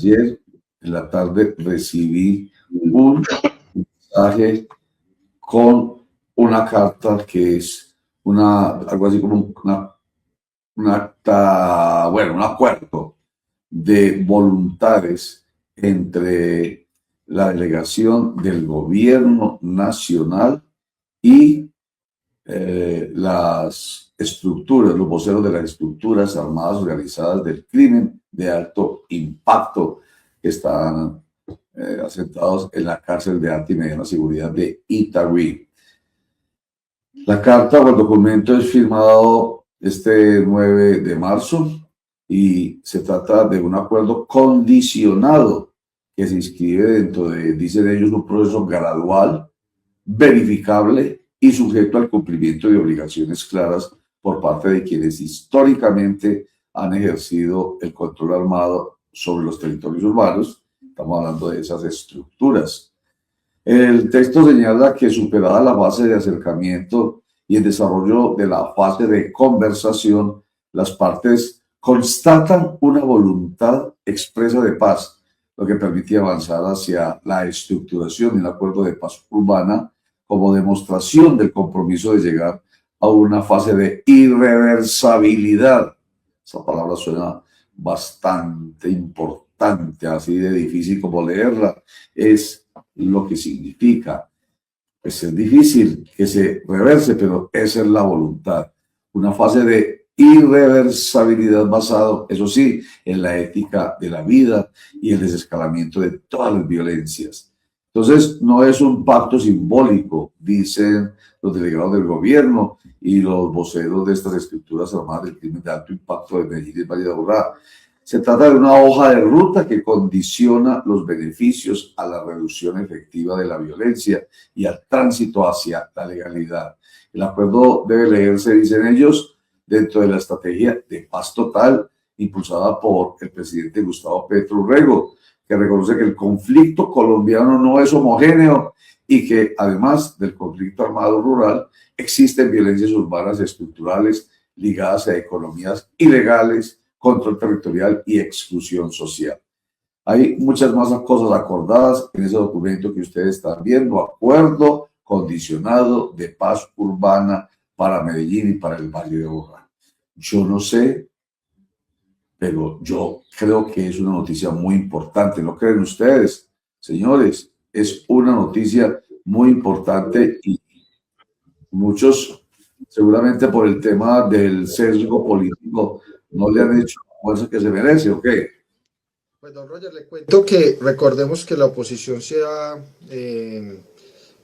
ayer en la tarde recibí un mensaje con una carta que es algo así como un acta, bueno, un acuerdo de voluntades entre la delegación del gobierno nacional y las estructuras, los voceros de las estructuras armadas organizadas del crimen de alto impacto que están asentados en la cárcel de alta y mediana seguridad de Itagüí. La carta o el documento es firmado este 9 de marzo y se trata de un acuerdo condicionado que se inscribe dentro de, dicen ellos, un proceso gradual, verificable y sujeto al cumplimiento de obligaciones claras por parte de quienes históricamente han ejercido el control armado sobre los territorios urbanos. Estamos hablando de esas estructuras. El texto señala que superada la fase de acercamiento y el desarrollo de la fase de conversación, las partes constatan una voluntad expresa de paz, lo que permite avanzar hacia la estructuración del acuerdo de paz urbana como demostración del compromiso de llegar a una fase de irreversibilidad. Esa palabra suena bastante importante, así de difícil como leerla. Es lo que significa. Pues es difícil que se reverse, pero esa es la voluntad. Una fase de irreversibilidad basado, eso sí, en la ética de la vida y el desescalamiento de todas las violencias. Entonces, no es un pacto simbólico, dicen los delegados del gobierno y los voceros de estas estructuras armadas del crimen de alto impacto de Medellín y Valle de Aburrá. Se trata de una hoja de ruta que condiciona los beneficios a la reducción efectiva de la violencia y al tránsito hacia la legalidad. El acuerdo debe leerse, dicen ellos, dentro de la estrategia de paz total impulsada por el presidente Gustavo Petro Urrego, que reconoce que el conflicto colombiano no es homogéneo y que además del conflicto armado rural existen violencias urbanas estructurales ligadas a economías ilegales, control territorial y exclusión social. Hay muchas más cosas acordadas en ese documento que ustedes están viendo, acuerdo condicionado de paz urbana para Medellín y para el Valle de Aburrá. Yo no sé, pero yo creo que es una noticia muy importante. ¿No creen ustedes, señores? Es una noticia muy importante y muchos, seguramente por el tema del sesgo político, no le han hecho la fuerza que se merece, ¿o qué? Pues don Roger, le cuento que recordemos que la oposición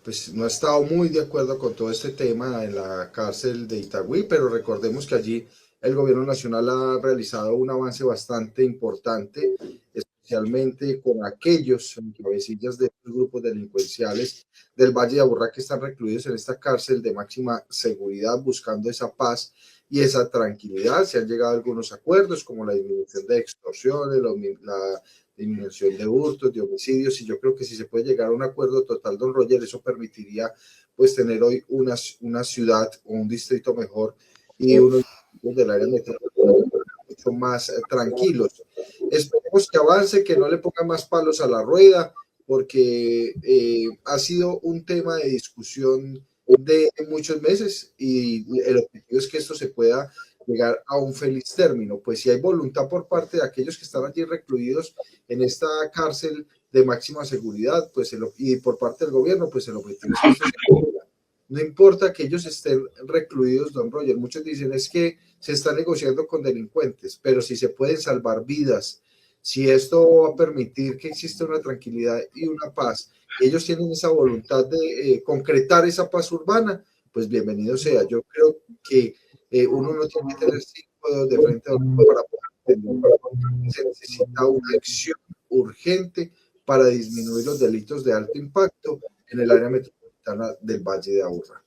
pues no ha estado muy de acuerdo con todo este tema en la cárcel de Itagüí, pero recordemos que allí el gobierno nacional ha realizado un avance bastante importante, especialmente con aquellos cabecillas de los grupos delincuenciales del Valle de Aburrá que están recluidos en esta cárcel de máxima seguridad buscando esa paz y esa tranquilidad. Se han llegado a algunos acuerdos como la disminución de extorsiones, la disminución de hurtos, de homicidios, y yo creo que si se puede llegar a un acuerdo total, don Roger, eso permitiría pues tener hoy una ciudad o un distrito mejor y unos del área metropolitana mucho más tranquilos. Esperemos que avance, que no le pongan más palos a la rueda, porque ha sido un tema de discusión de muchos meses y el objetivo es que esto se pueda llegar a un feliz término. Pues si hay voluntad por parte de aquellos que están allí recluidos en esta cárcel de máxima seguridad, pues y por parte del gobierno, pues el objetivo es que esto se cumpla. No importa que ellos estén recluidos, don Roger, muchos dicen es que se está negociando con delincuentes, pero si se pueden salvar vidas, si esto va a permitir que exista una tranquilidad y una paz, y ellos tienen esa voluntad de concretar esa paz urbana, pues bienvenido sea. Yo creo que uno no tiene que tener 5 dedos de frente para poder entender. Se necesita una acción urgente para disminuir los delitos de alto impacto en el área metropolitana del Valle de Aburrá.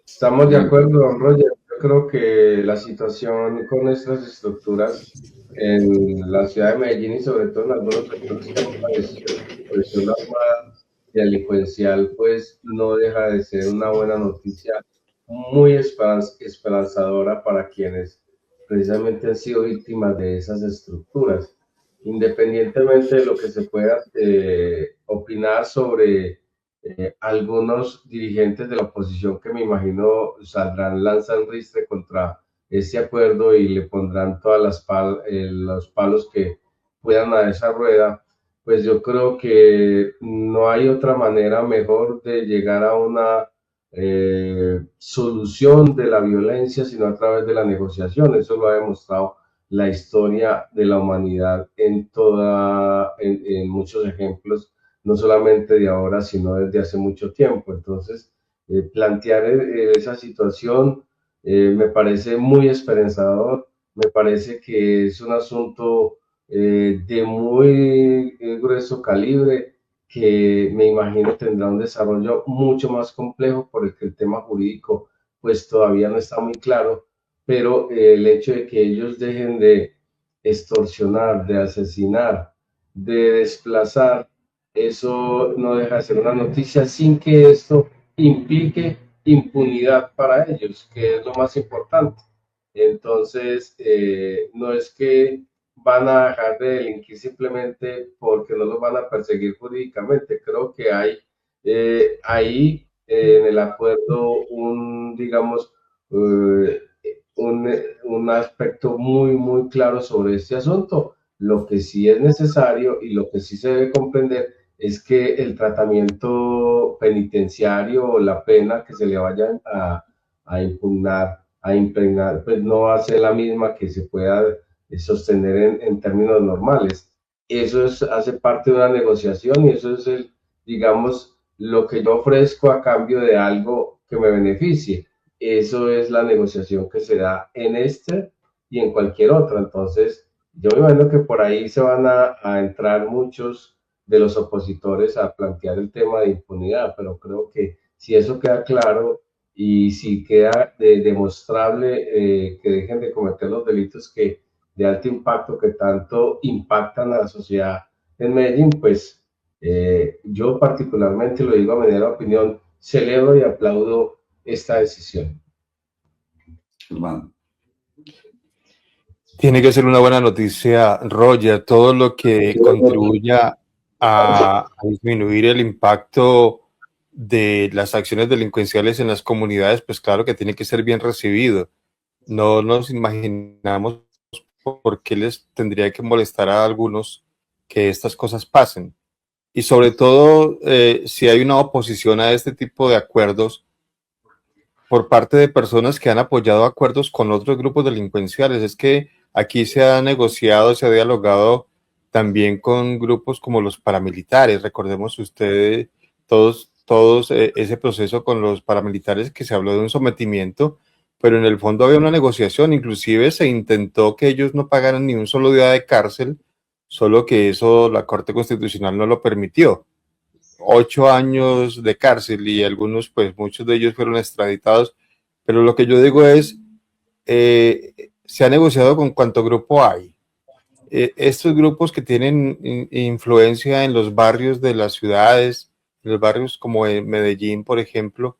Estamos de acuerdo, don Roger. Yo creo que la situación con nuestras estructuras en la ciudad de Medellín y sobre todo en algunos sectores que han padecido presión armada y delincuencial, pues no deja de ser una buena noticia, muy esperanzadora para quienes precisamente han sido víctimas de esas estructuras. Independientemente de lo que se pueda opinar sobre algunos dirigentes de la oposición que me imagino saldrán, lanzan ristre contra este acuerdo y le pondrán todas los palos que puedan a esa rueda, pues yo creo que no hay otra manera mejor de llegar a una solución de la violencia, sino a través de la negociación. Eso lo ha demostrado la historia de la humanidad en muchos ejemplos, no solamente de ahora, sino desde hace mucho tiempo. Entonces, plantear esa situación me parece muy esperanzador, me parece que es un asunto de muy grueso calibre, que me imagino tendrá un desarrollo mucho más complejo porque el tema jurídico pues todavía no está muy claro, pero el hecho de que ellos dejen de extorsionar, de asesinar, de desplazar, eso no deja de ser una noticia sin que esto implique impunidad para ellos, que es lo más importante. Entonces, no es que van a dejar de delinquir simplemente porque no los van a perseguir jurídicamente. Creo que hay ahí en el acuerdo digamos, un aspecto muy claro sobre este asunto. Lo que sí es necesario y lo que sí se debe comprender es que el tratamiento penitenciario o la pena que se le vaya a impregnar, pues no va a ser la misma que se pueda sostener en términos normales. Eso hace parte de una negociación y eso es, digamos, lo que yo ofrezco a cambio de algo que me beneficie. Eso es la negociación que se da en este y en cualquier otra. Entonces, yo me imagino que por ahí se van a entrar muchos de los opositores a plantear el tema de impunidad, pero creo que si eso queda claro y si queda demostrable que dejen de cometer los delitos de alto impacto que tanto impactan a la sociedad en Medellín, pues yo particularmente, lo digo a manera de opinión, celebro y aplaudo esta decisión. Hermano. Tiene que ser una buena noticia, Roger, todo lo que contribuya a disminuir el impacto de las acciones delincuenciales en las comunidades, pues claro que tiene que ser bien recibido. No nos imaginamos por qué les tendría que molestar a algunos que estas cosas pasen. Y sobre todo, si hay una oposición a este tipo de acuerdos por parte de personas que han apoyado acuerdos con otros grupos delincuenciales. Es que aquí se ha negociado, se ha dialogado también con grupos como los paramilitares. Recordemos ustedes todos ese proceso con los paramilitares, que se habló de un sometimiento, pero en el fondo había una negociación. Inclusive se intentó que ellos no pagaran ni un solo día de cárcel, solo que eso la Corte Constitucional no lo permitió. 8 años de cárcel y algunos, pues muchos de ellos fueron extraditados, pero lo que yo digo es, se ha negociado con cuánto grupo hay. Estos grupos que tienen influencia en los barrios de las ciudades, en los barrios como en Medellín, por ejemplo,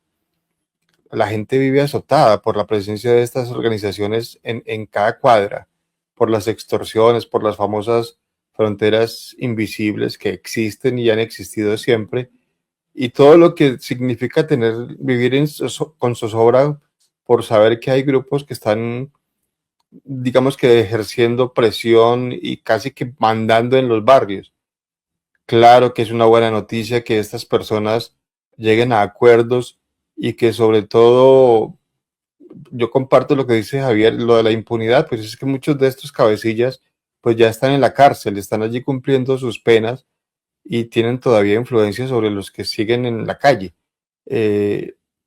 la gente vive azotada por la presencia de estas organizaciones en cada cuadra, por las extorsiones, por las famosas fronteras invisibles que existen y han existido siempre, y todo lo que significa vivir con zozobra por saber que hay grupos que están, digamos que ejerciendo presión y casi que mandando en los barrios. Claro que es una buena noticia que estas personas lleguen a acuerdos y que sobre todo, yo comparto lo que dice Javier, lo de la impunidad, pues es que muchos de estos cabecillas pues ya están en la cárcel, están allí cumpliendo sus penas y tienen todavía influencia sobre los que siguen en la calle.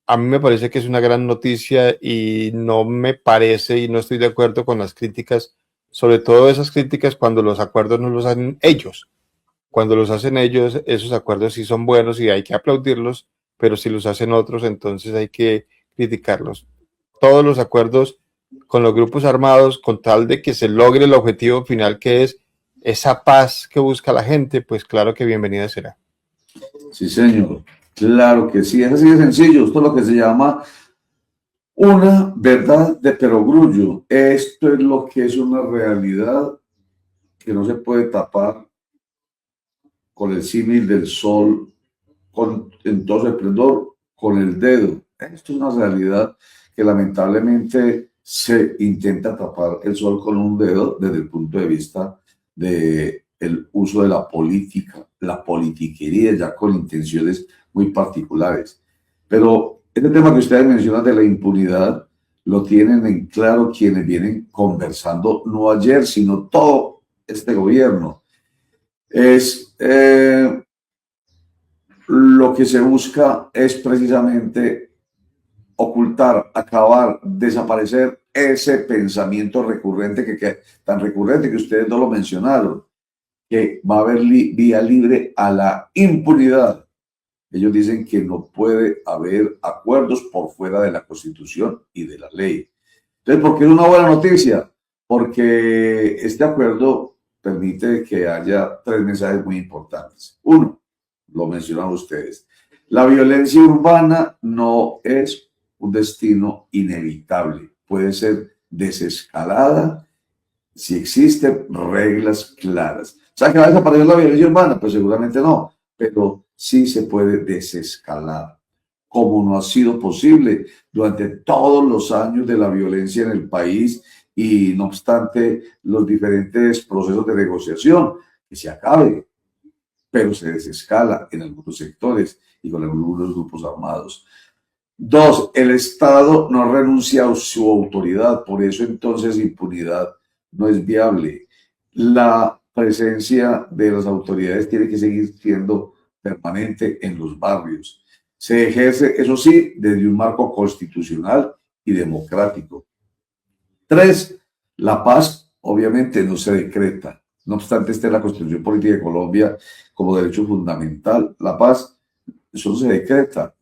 A mí me parece que es una gran noticia y no me parece y no estoy de acuerdo con las críticas, sobre todo esas críticas cuando los acuerdos no los hacen ellos. Cuando los hacen ellos, esos acuerdos sí son buenos y hay que aplaudirlos, pero si los hacen otros, entonces hay que criticarlos. Todos los acuerdos con los grupos armados, con tal de que se logre el objetivo final, que es esa paz que busca la gente, pues claro que bienvenida será. Sí, señor. Claro que sí, es así de sencillo. Esto es lo que se llama Una verdad de perogrullo. Esto es lo que es una realidad que no se puede tapar con el símil del sol en todo su esplendor, con el dedo. Esto es una realidad que lamentablemente se intenta tapar el sol con un dedo desde el punto de vista del uso de la política, la politiquería, ya con intenciones muy particulares. Pero este tema que ustedes mencionan de la impunidad lo tienen en claro quienes vienen conversando, no ayer, sino todo este gobierno. Lo que se busca es precisamente ocultar, acabar, desaparecer ese pensamiento recurrente tan recurrente que ustedes no lo mencionaron, que va a haber vía libre a la impunidad. Ellos dicen que no puede haber acuerdos por fuera de la Constitución y de la ley. Entonces, ¿por qué es una buena noticia? Porque este acuerdo permite que haya 3 mensajes muy importantes. Uno, lo mencionan ustedes, la violencia urbana no es un destino inevitable, puede ser desescalada si existen reglas claras. O sea, ¿que va a desaparecer la violencia urbana? Pues seguramente no, pero sí se puede desescalar, como no ha sido posible durante todos los años de la violencia en el país y no obstante los diferentes procesos de negociación, que se acabe, pero se desescala en algunos sectores y con algunos grupos armados. 2, el Estado no renuncia a su autoridad, por eso entonces impunidad no es viable. La presencia de las autoridades tiene que seguir siendo permanente en los barrios. Se ejerce, eso sí, desde un marco constitucional y democrático. 3, la paz obviamente no se decreta. No obstante, esté en la Constitución Política de Colombia como derecho fundamental. La paz, eso no se decreta.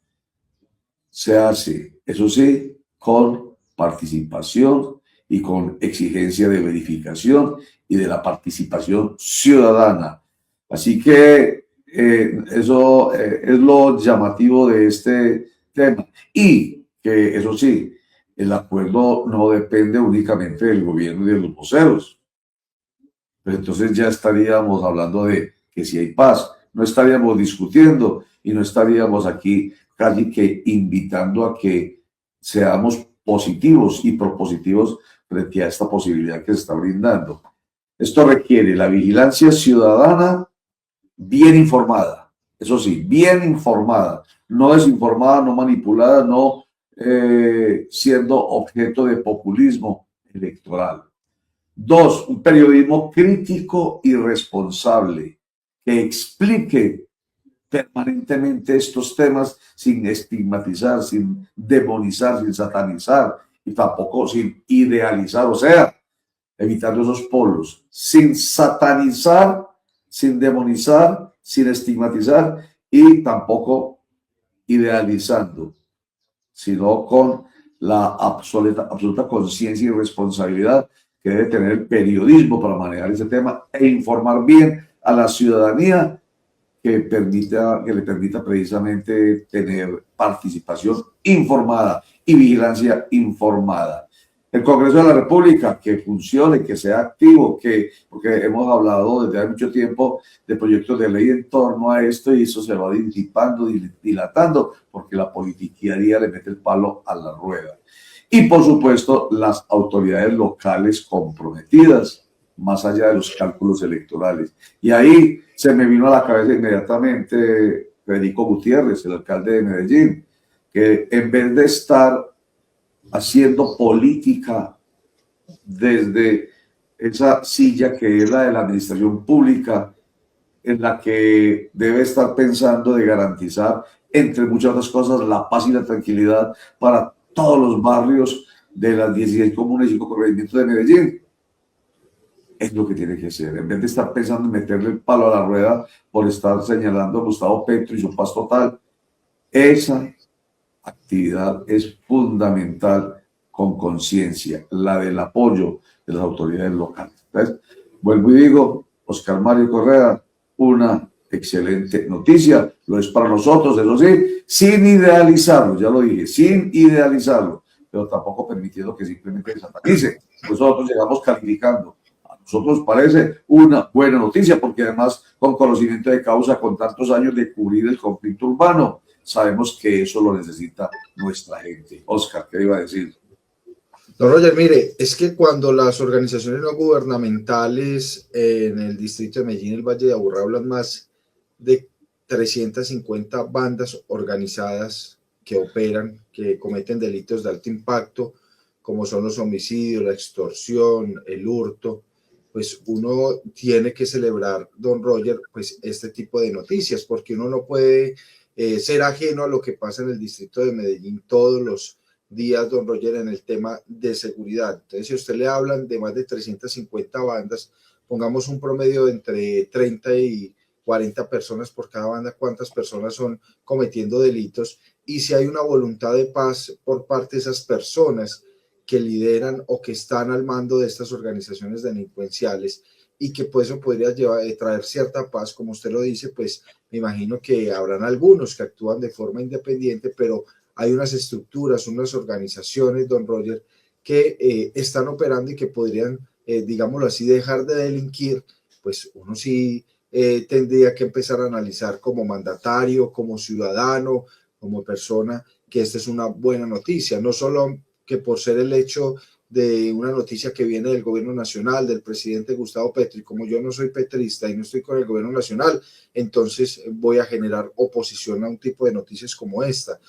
Se hace, eso sí, con participación y con exigencia de verificación y de la participación ciudadana. Así que eso es lo llamativo de este tema. Y que, eso sí, el acuerdo no depende únicamente del gobierno y de los voceros. Pero entonces ya estaríamos hablando de que si hay paz, no estaríamos discutiendo y no estaríamos aquí casi que invitando a que seamos positivos y propositivos frente a esta posibilidad que se está brindando. Esto requiere la vigilancia ciudadana bien informada, eso sí, bien informada, no desinformada, no manipulada, no siendo objeto de populismo electoral. 2, un periodismo crítico y responsable que explique permanentemente estos temas sin estigmatizar, sin demonizar, sin satanizar y tampoco sin idealizar, o sea, evitando esos polos, sin satanizar, sin demonizar, sin estigmatizar y tampoco idealizando, sino con la absoluta conciencia y responsabilidad que debe tener el periodismo para manejar ese tema e informar bien a la ciudadanía que le permita precisamente tener participación informada y vigilancia informada. El Congreso de la República, que funcione, que sea activo, porque hemos hablado desde hace mucho tiempo de proyectos de ley en torno a esto y eso se va disipando, dilatando, porque la politiquería le mete el palo a la rueda. Y por supuesto, las autoridades locales comprometidas, más allá de los cálculos electorales. Y ahí se me vino a la cabeza inmediatamente Federico Gutiérrez, el alcalde de Medellín, que en vez de estar haciendo política desde esa silla que es la de la administración pública, en la que debe estar pensando de garantizar, entre muchas otras cosas, la paz y la tranquilidad para todos los barrios de las 16 comunas y 5 corregimientos de Medellín. Es lo que tiene que hacer. En vez de estar pensando en meterle el palo a la rueda por estar señalando a Gustavo Petro y su paz total, esa actividad es fundamental con conciencia, la del apoyo de las autoridades locales. Entonces, vuelvo y digo, Oscar Mario Correa, una excelente noticia, lo es para nosotros, eso sí, sin idealizarlo, ya lo dije, sin idealizarlo, pero tampoco permitiendo que simplemente desatanice. Pues nosotros llegamos calificando. A nosotros nos parece una buena noticia, porque además, con conocimiento de causa, con tantos años de cubrir el conflicto urbano, sabemos que eso lo necesita nuestra gente. Oscar, ¿qué iba a decir? Don Roger, mire, es que cuando las organizaciones no gubernamentales en el distrito de Medellín, el Valle de Aburrá, hablan más de 350 bandas organizadas que operan, que cometen delitos de alto impacto, como son los homicidios, la extorsión, el hurto, pues uno tiene que celebrar, don Roger, pues este tipo de noticias, porque uno no puede ser ajeno a lo que pasa en el distrito de Medellín todos los días, don Roger, en el tema de seguridad. Entonces, si a usted le hablan de más de 350 bandas, pongamos un promedio de entre 30 y 40 personas por cada banda, cuántas personas son cometiendo delitos, y si hay una voluntad de paz por parte de esas personas que lideran o que están al mando de estas organizaciones delincuenciales, y que pues eso podría traer cierta paz, como usted lo dice, pues me imagino que habrán algunos que actúan de forma independiente, pero hay unas estructuras, unas organizaciones, don Roger, que están operando y que podrían, digámoslo así, dejar de delinquir. Pues uno sí tendría que empezar a analizar como mandatario, como ciudadano, como persona, que esta es una buena noticia, no solo que por ser el hecho de una noticia que viene del gobierno nacional, del presidente Gustavo Petro, y como yo no soy petrista y no estoy con el gobierno nacional, entonces voy a generar oposición a un tipo de noticias como esta,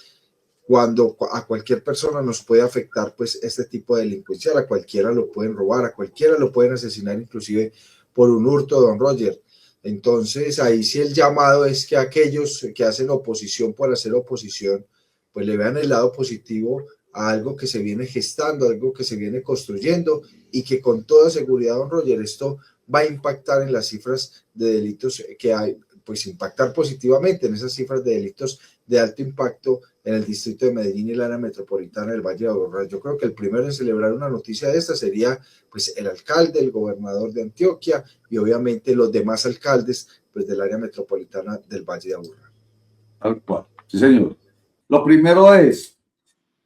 cuando a cualquier persona nos puede afectar pues este tipo de delincuencia, a cualquiera lo pueden robar, a cualquiera lo pueden asesinar, inclusive por un hurto, don Roger. Entonces ahí sí el llamado es que aquellos que hacen oposición por hacer oposición, pues le vean el lado positivo a algo que se viene gestando, algo que se viene construyendo, y que con toda seguridad, don Roger, esto va a impactar en las cifras de delitos que hay, pues impactar positivamente en esas cifras de delitos de alto impacto en el distrito de Medellín y el área metropolitana del Valle de Aburrá. Yo creo que el primero en celebrar una noticia de esta sería pues el alcalde, el gobernador de Antioquia y obviamente los demás alcaldes pues del área metropolitana del Valle de Aburrá. Tal cual. Sí, señor. Lo primero es,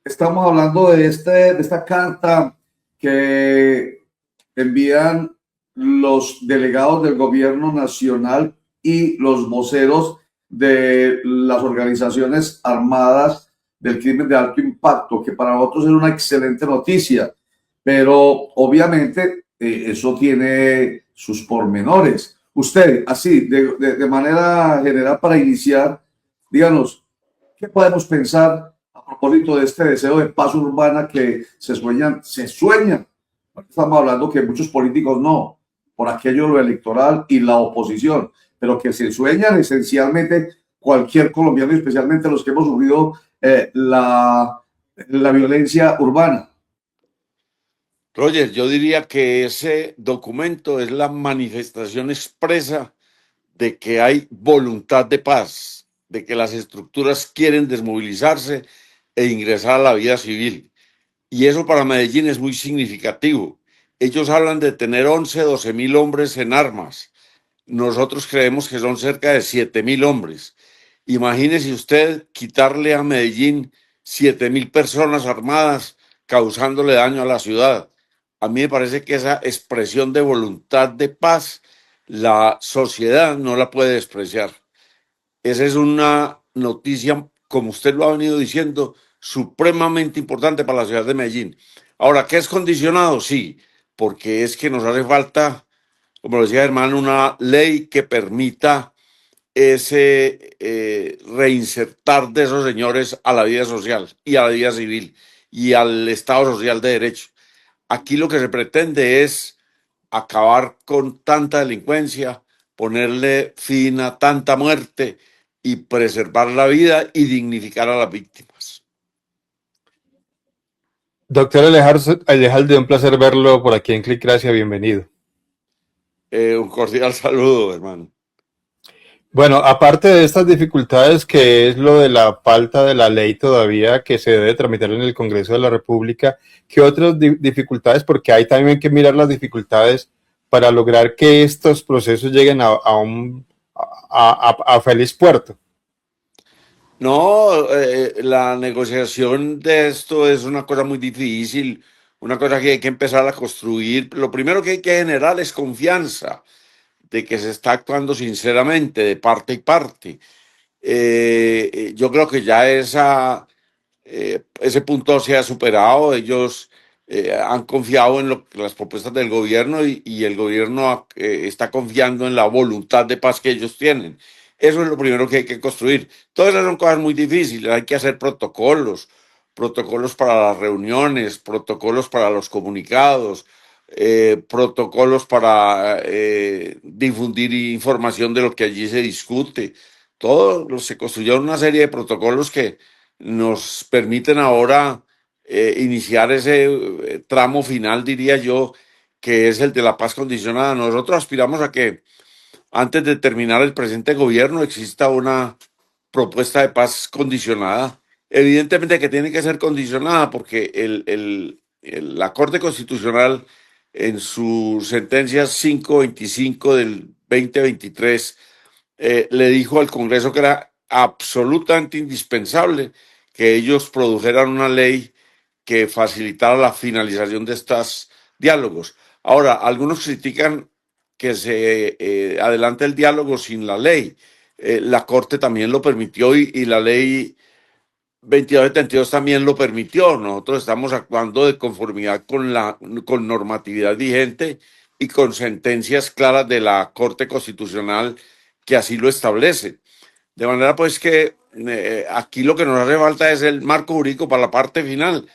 estamos hablando de esta carta que envían los delegados del gobierno nacional y los voceros de las organizaciones armadas del crimen de alto impacto, que para nosotros es una excelente noticia, pero obviamente eso tiene sus pormenores. Usted, así, de manera general, para iniciar, díganos, ¿qué podemos pensar a propósito de este deseo de paz urbana que se sueña? Estamos hablando que muchos políticos no, por aquello lo electoral y la oposición, pero que se sueñan esencialmente cualquier colombiano, especialmente los que hemos sufrido la violencia urbana. Roger, yo diría que ese documento es la manifestación expresa de que hay voluntad de paz, de que las estructuras quieren desmovilizarse e ingresar a la vida civil. Y eso para Medellín es muy significativo. Ellos hablan de tener 11, 12 mil hombres en armas. Nosotros creemos que son cerca de 7.000 hombres. Imagínese usted quitarle a Medellín 7.000 personas armadas causándole daño a la ciudad. A mí me parece que esa expresión de voluntad de paz, la sociedad no la puede despreciar. Esa es una noticia, como usted lo ha venido diciendo, supremamente importante para la ciudad de Medellín. Ahora, ¿qué es condicionado? Sí, porque es que nos hace falta, como lo decía hermano, una ley que permita ese reinsertar de esos señores a la vida social y a la vida civil y al Estado social de derecho. Aquí lo que se pretende es acabar con tanta delincuencia, ponerle fin a tanta muerte y preservar la vida y dignificar a las víctimas. Doctor Alejalde, un placer verlo por aquí en Clic Gracia, bienvenido. Un cordial saludo, hermano. Bueno, aparte de estas dificultades, que es lo de la falta de la ley todavía que se debe tramitar en el Congreso de la República, ¿qué otras dificultades? Porque hay también que mirar las dificultades para lograr que estos procesos lleguen a feliz puerto. No, la negociación de esto es una cosa muy difícil, una cosa que hay que empezar a construir. Lo primero que hay que generar es confianza de que se está actuando sinceramente de parte y parte. Yo creo que ya ese punto se ha superado. Ellos han confiado en las propuestas del gobierno y el gobierno está confiando en la voluntad de paz que ellos tienen. Eso es lo primero que hay que construir. Todas esas son cosas muy difíciles. Hay que hacer protocolos, protocolos para las reuniones, protocolos para los comunicados, protocolos para difundir información de lo que allí se discute. Todo se construyeron una serie de protocolos que nos permiten ahora iniciar ese tramo final, diría yo, que es el de la paz condicionada. Nosotros aspiramos a que antes de terminar el presente gobierno exista una propuesta de paz condicionada. Evidentemente que tiene que ser condicionada porque la Corte Constitucional en su sentencia 525 del 2023 le dijo al Congreso que era absolutamente indispensable que ellos produjeran una ley que facilitara la finalización de estos diálogos. Ahora, algunos critican que se adelante el diálogo sin la ley. La Corte también lo permitió y la ley 2272 también lo permitió. Nosotros estamos actuando de conformidad con normatividad vigente y con sentencias claras de la Corte Constitucional que así lo establece. De manera pues que aquí lo que nos hace falta es el marco jurídico para la parte final,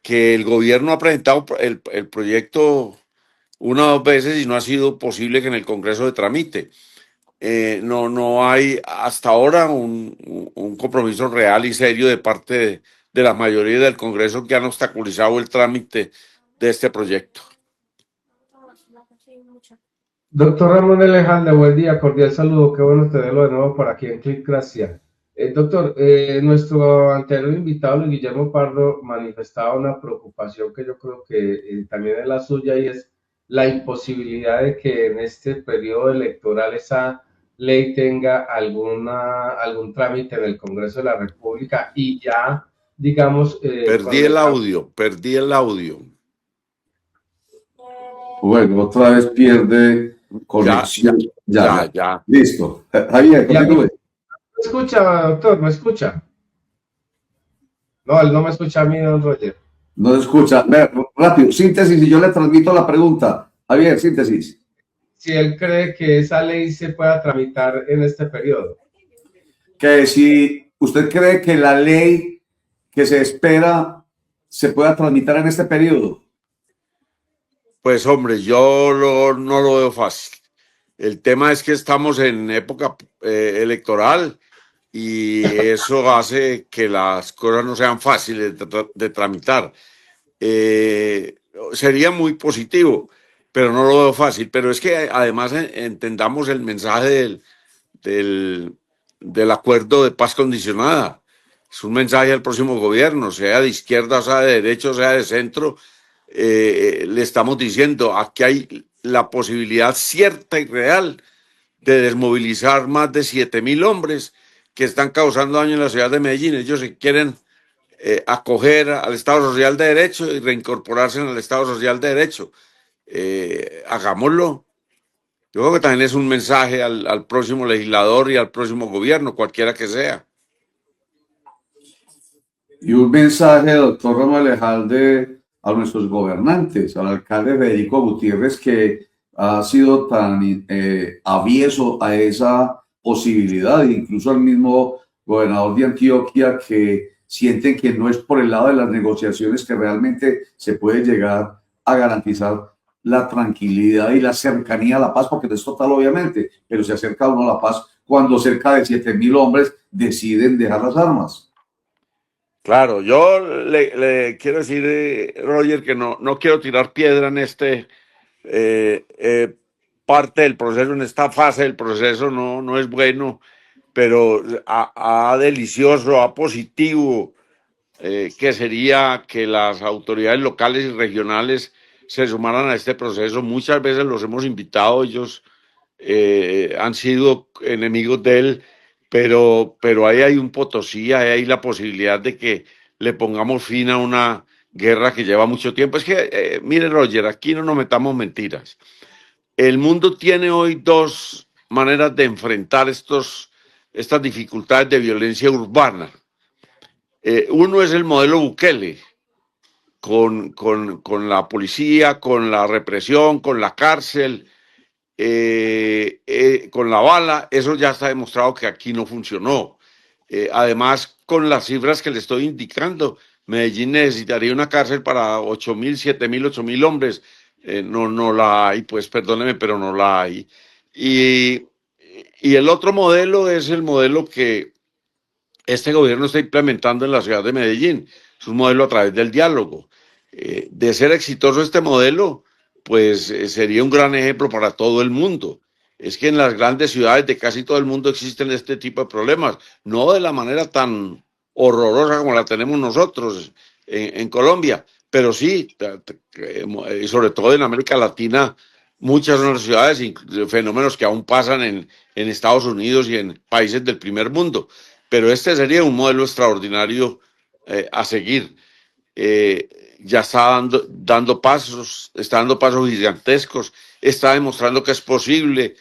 que el gobierno ha presentado el proyecto una o dos veces y no ha sido posible que en el Congreso se tramite. No hay hasta ahora un compromiso real y serio de parte de la mayoría del Congreso que han obstaculizado el trámite de este proyecto. Doctor Ramón Alejandro, buen día, cordial saludo, qué bueno tenerlo de nuevo por aquí en Clic Gracia. Doctor, nuestro anterior invitado, Luis Guillermo Pardo, manifestaba una preocupación que yo creo que también es la suya y es la imposibilidad de que en este periodo electoral esa ley tenga algún trámite en el Congreso de la República y ya, digamos, Perdí el audio, perdí el audio. Bueno, otra vez pierde conexión. Ya. Listo. Javier, continúe. ¿Me escucha, doctor? ¿Me escucha? No, él no me escucha a mí, don Roger. No se escucha. Rápido, síntesis y yo le transmito la pregunta. Javier, síntesis. Si él cree que esa ley se pueda tramitar en este periodo. Que si usted cree que la ley que se espera se pueda tramitar en este periodo. Pues hombre, yo no lo veo fácil. El tema es que estamos en época electoral y eso hace que las cosas no sean fáciles de tramitar. Sería muy positivo, pero no lo veo fácil. Pero es que además entendamos el mensaje del acuerdo de paz condicionada. Es un mensaje al próximo gobierno, sea de izquierda, sea de derecha, sea de centro. Le estamos diciendo, aquí hay la posibilidad cierta y real de desmovilizar más de 7.000 hombres que están causando daño en la ciudad de Medellín. Ellos se quieren acoger al Estado Social de Derecho y reincorporarse en el Estado Social de Derecho. Hagámoslo. Yo creo que también es un mensaje al próximo legislador y al próximo gobierno, cualquiera que sea. Y un mensaje, doctor Ramón Alejandro, a nuestros gobernantes, al alcalde Federico Gutiérrez, que ha sido tan avieso a esa posibilidad, incluso al mismo gobernador de Antioquia, que sienten que no es por el lado de las negociaciones que realmente se puede llegar a garantizar la tranquilidad y la cercanía a la paz, porque no es total obviamente, pero se acerca uno a la paz cuando cerca de 7.000 hombres deciden dejar las armas. Claro, yo le quiero decir, Roger, que no quiero tirar piedra en parte del proceso, en esta fase del proceso, no es bueno, pero a delicioso, a positivo, que sería que las autoridades locales y regionales se sumaran a este proceso. Muchas veces los hemos invitado, ellos han sido enemigos de él, pero ahí hay un Potosí, ahí hay la posibilidad de que le pongamos fin a una guerra que lleva mucho tiempo. Es que, mire, Roger, aquí no nos metamos mentiras. El mundo tiene hoy dos maneras de enfrentar estas dificultades de violencia urbana. Uno es el modelo Bukele, con la policía, con la represión, con la cárcel, con la bala. Eso ya está demostrado que aquí no funcionó. Además, con las cifras que le estoy indicando, Medellín necesitaría una cárcel para 8.000, 7.000, 8.000 hombres. No la hay, pues perdóneme, pero no la hay. Y, y el otro modelo es el modelo que este gobierno está implementando en la ciudad de Medellín. Es un modelo a través del diálogo. De ser exitoso este modelo, pues sería un gran ejemplo para todo el mundo. Es que en las grandes ciudades de casi todo el mundo existen este tipo de problemas, no de la manera tan horrorosa como la tenemos nosotros en Colombia, pero sí, sobre todo en América Latina, muchas son las ciudades, fenómenos que aún pasan en Estados Unidos y en países del primer mundo. Pero este sería un modelo extraordinario a seguir. Ya está dando pasos, está dando pasos gigantescos, está demostrando que es posible,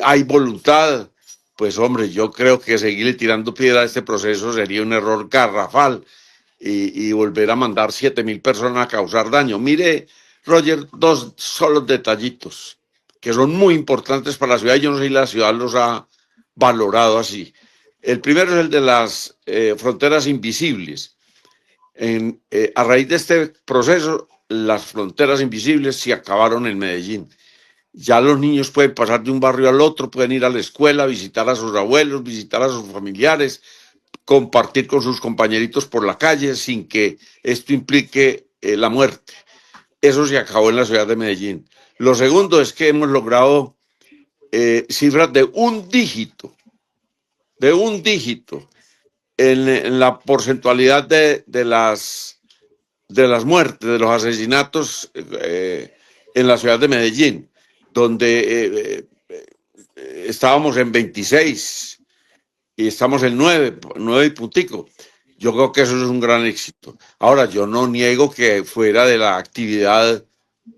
hay voluntad. Pues hombre, yo creo que seguirle tirando piedra a este proceso sería un error garrafal y volver a mandar 7.000 personas a causar daño. Mire, Roger, dos solos detallitos que son muy importantes para la ciudad. Yo no sé si la ciudad los ha valorado así. El primero es el de las fronteras invisibles. A raíz de este proceso, las fronteras invisibles se acabaron en Medellín. Ya los niños pueden pasar de un barrio al otro, pueden ir a la escuela, visitar a sus abuelos, visitar a sus familiares, compartir con sus compañeritos por la calle sin que esto implique la muerte. Eso se acabó en la ciudad de Medellín. Lo segundo es que hemos logrado cifras de un dígito en la porcentualidad de las muertes, de los asesinatos en la ciudad de Medellín, donde estábamos en 26 y estamos en 9 y puntico. Yo creo que eso es un gran éxito. Ahora, yo no niego que fuera de la actividad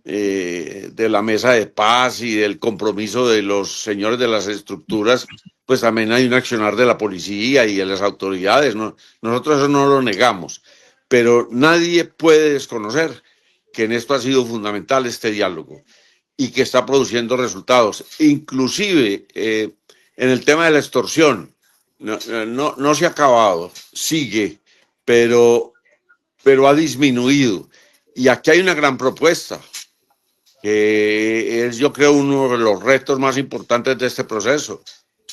de la mesa de paz y del compromiso de los señores de las estructuras, pues también hay un accionar de la policía y de las autoridades, ¿no? Nosotros eso no lo negamos, pero nadie puede desconocer que en esto ha sido fundamental este diálogo y que está produciendo resultados, inclusive en el tema de la extorsión. No se ha acabado, sigue, pero ha disminuido. Y aquí hay una gran propuesta, que es, yo creo, uno de los retos más importantes de este proceso.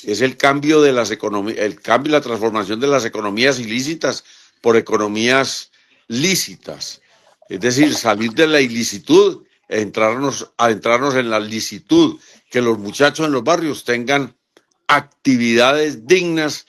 Es el cambio de las economías, el cambio y la transformación de las economías ilícitas por economías lícitas. Es decir, salir de la ilicitud, adentrarnos en la licitud, que los muchachos en los barrios tengan actividades dignas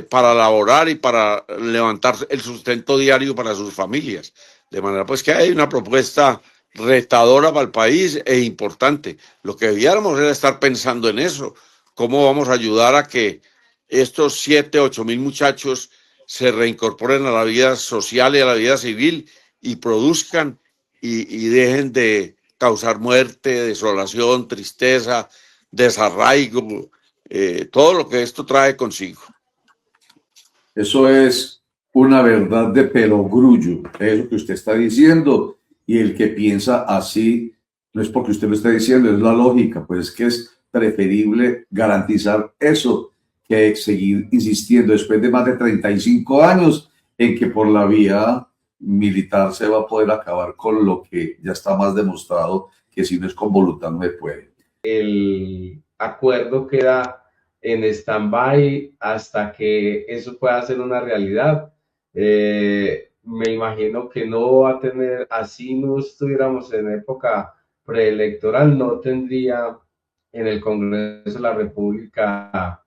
para laborar y para levantar el sustento diario para sus familias. De manera pues que hay una propuesta retadora para el país e importante. Lo que debiéramos era estar pensando en eso. ¿Cómo vamos a ayudar a que estos 7.000, 8.000 muchachos se reincorporen a la vida social y a la vida civil y produzcan y dejen de causar muerte, desolación, tristeza, desarraigo, todo lo que esto trae consigo? Eso es una verdad de pelogrullo, eso que usted está diciendo, y el que piensa así no es porque usted lo esté diciendo, es la lógica, pues es que es preferible garantizar eso que seguir insistiendo después de más de 35 años en que por la vía militar se va a poder acabar con lo que ya está más demostrado que si no es con voluntad no se puede. El acuerdo queda en stand-by hasta que eso pueda ser una realidad. Me imagino que no va a tener, así no estuviéramos en época preelectoral, no tendría en el Congreso de la República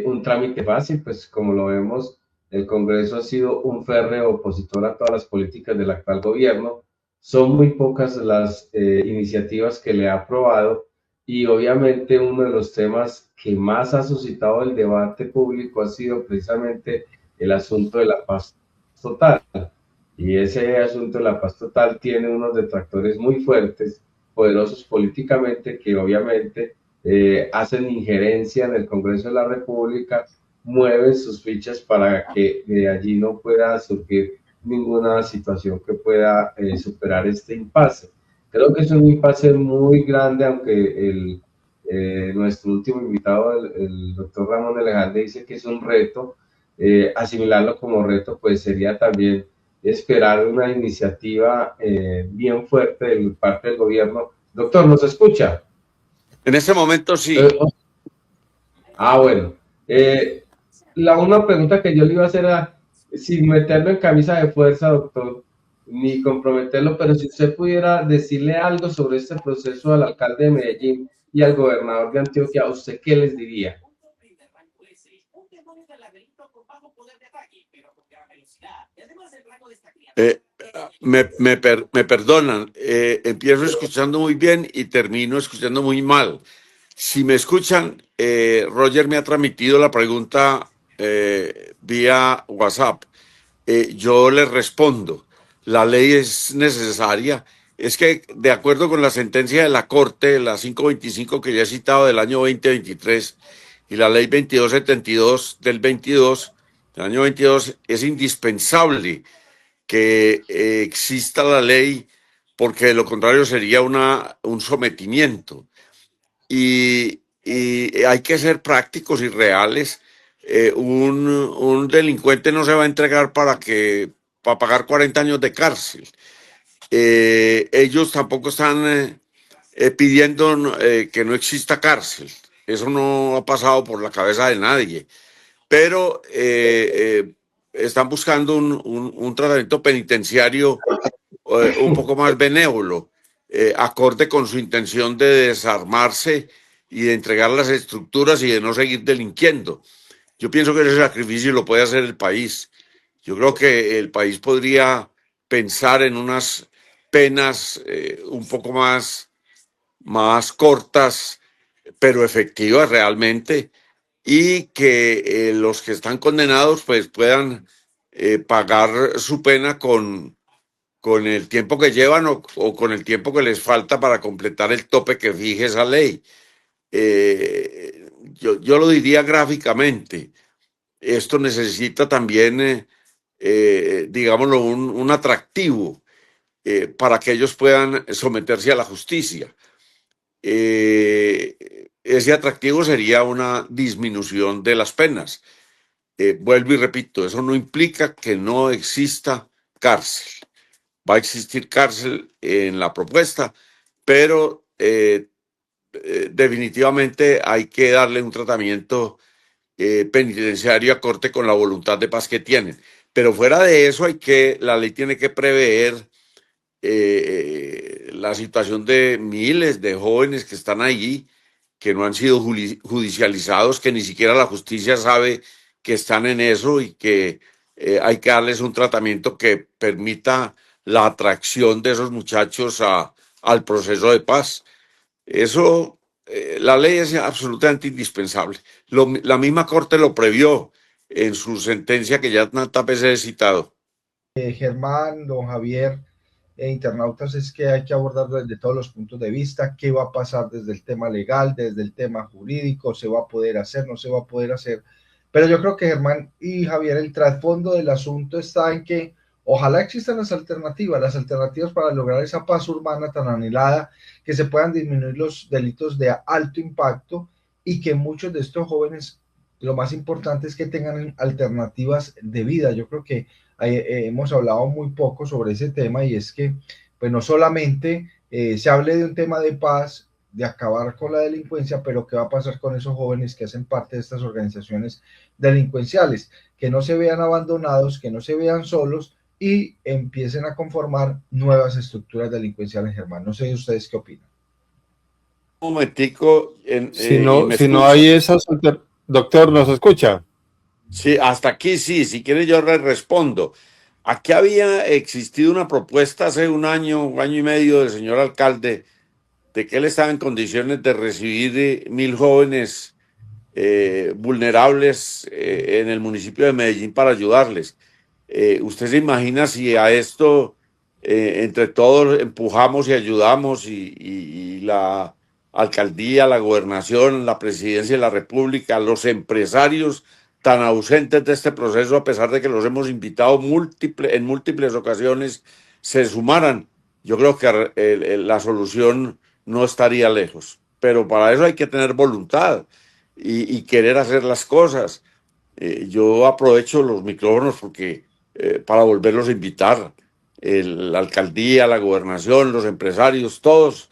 un trámite fácil, pues como lo vemos, el Congreso ha sido un férreo opositor a todas las políticas del actual gobierno. Son muy pocas las iniciativas que le ha aprobado y obviamente uno de los temas que más ha suscitado el debate público ha sido precisamente el asunto de la paz total. Y ese asunto de la paz total tiene unos detractores muy fuertes, poderosos políticamente, que obviamente hacen injerencia en el Congreso de la República, mueven sus fichas para que de allí no pueda surgir ninguna situación que pueda superar este impasse. Creo que es un impasse muy grande, aunque nuestro último invitado, el doctor Ramón Alejandre, dice que es un reto. Asimilarlo como reto, pues sería también esperar una iniciativa bien fuerte de parte del gobierno. Doctor, ¿nos escucha? En este momento sí. Bueno. Una pregunta que yo le iba a hacer era, sin meterlo en camisa de fuerza, doctor, ni comprometerlo, pero si usted pudiera decirle algo sobre este proceso al alcalde de Medellín y al gobernador de Antioquia, ¿usted qué les diría? Me perdonan, empiezo escuchando muy bien y termino escuchando muy mal. Si me escuchan, Roger me ha transmitido la pregunta vía WhatsApp. Yo les respondo, la ley es necesaria. Es que de acuerdo con la sentencia de la Corte, la 525 que ya he citado del año 2023 y la ley 2272 del año 22, es indispensable que exista la ley porque de lo contrario sería un sometimiento. Y hay que ser prácticos y reales. Un delincuente no se va a entregar para pagar 40 años de cárcel. Ellos tampoco están pidiendo que no exista cárcel. Eso no ha pasado por la cabeza de nadie. Pero están buscando un tratamiento penitenciario un poco más benévolo, acorde con su intención de desarmarse y de entregar las estructuras y de no seguir delinquiendo. Yo pienso que ese sacrificio lo puede hacer el país. Yo creo que el país podría pensar en unas penas un poco más cortas, pero efectivas realmente, y que los que están condenados pues puedan pagar su pena con el tiempo que llevan o con el tiempo que les falta para completar el tope que fije esa ley. Yo lo diría gráficamente. Esto necesita también, digámoslo, un atractivo para que ellos puedan someterse a la justicia. Ese atractivo sería una disminución de las penas. Vuelvo y repito, eso no implica que no exista cárcel. Va a existir cárcel en la propuesta, pero definitivamente hay que darle un tratamiento penitenciario acorde con la voluntad de paz que tienen. Pero fuera de eso, la ley tiene que prever la situación de miles de jóvenes que están allí, que no han sido judicializados, que ni siquiera la justicia sabe que están en eso y que hay que darles un tratamiento que permita la atracción de esos muchachos al proceso de paz. Eso, la ley es absolutamente indispensable. La misma Corte lo previó en su sentencia que ya tantas veces he citado. Germán, don Javier, internautas, es que hay que abordarlo desde todos los puntos de vista, qué va a pasar desde el tema legal, desde el tema jurídico, se va a poder hacer, no se va a poder hacer. Pero yo creo que Germán y Javier, el trasfondo del asunto está en que ojalá existan las alternativas para lograr esa paz urbana tan anhelada, que se puedan disminuir los delitos de alto impacto y que muchos de estos jóvenes, lo más importante es que tengan alternativas de vida. Yo creo que hemos hablado muy poco sobre ese tema y es que pues no solamente se hable de un tema de paz, de acabar con la delincuencia, pero qué va a pasar con esos jóvenes que hacen parte de estas organizaciones delincuenciales, que no se vean abandonados, que no se vean solos y empiecen a conformar nuevas estructuras delincuenciales, Germán. No sé ustedes qué opinan. Un momentico, Si y no, me si no escucha. hay esas, doctor, ¿nos escucha? Sí, hasta aquí sí, si quiere yo respondo. Aquí había existido una propuesta hace un año y medio del señor alcalde de que él estaba en condiciones de recibir 1.000 jóvenes vulnerables en el municipio de Medellín para ayudarles. ¿Usted se imagina si a esto entre todos empujamos y ayudamos y la alcaldía, la gobernación, la presidencia de la República, los empresarios tan ausentes de este proceso, a pesar de que los hemos invitado en múltiples ocasiones, se sumaran? Yo creo que la solución no estaría lejos, pero para eso hay que tener voluntad y querer hacer las cosas. Yo aprovecho los micrófonos porque para volverlos a invitar, la alcaldía, la gobernación, los empresarios, todos,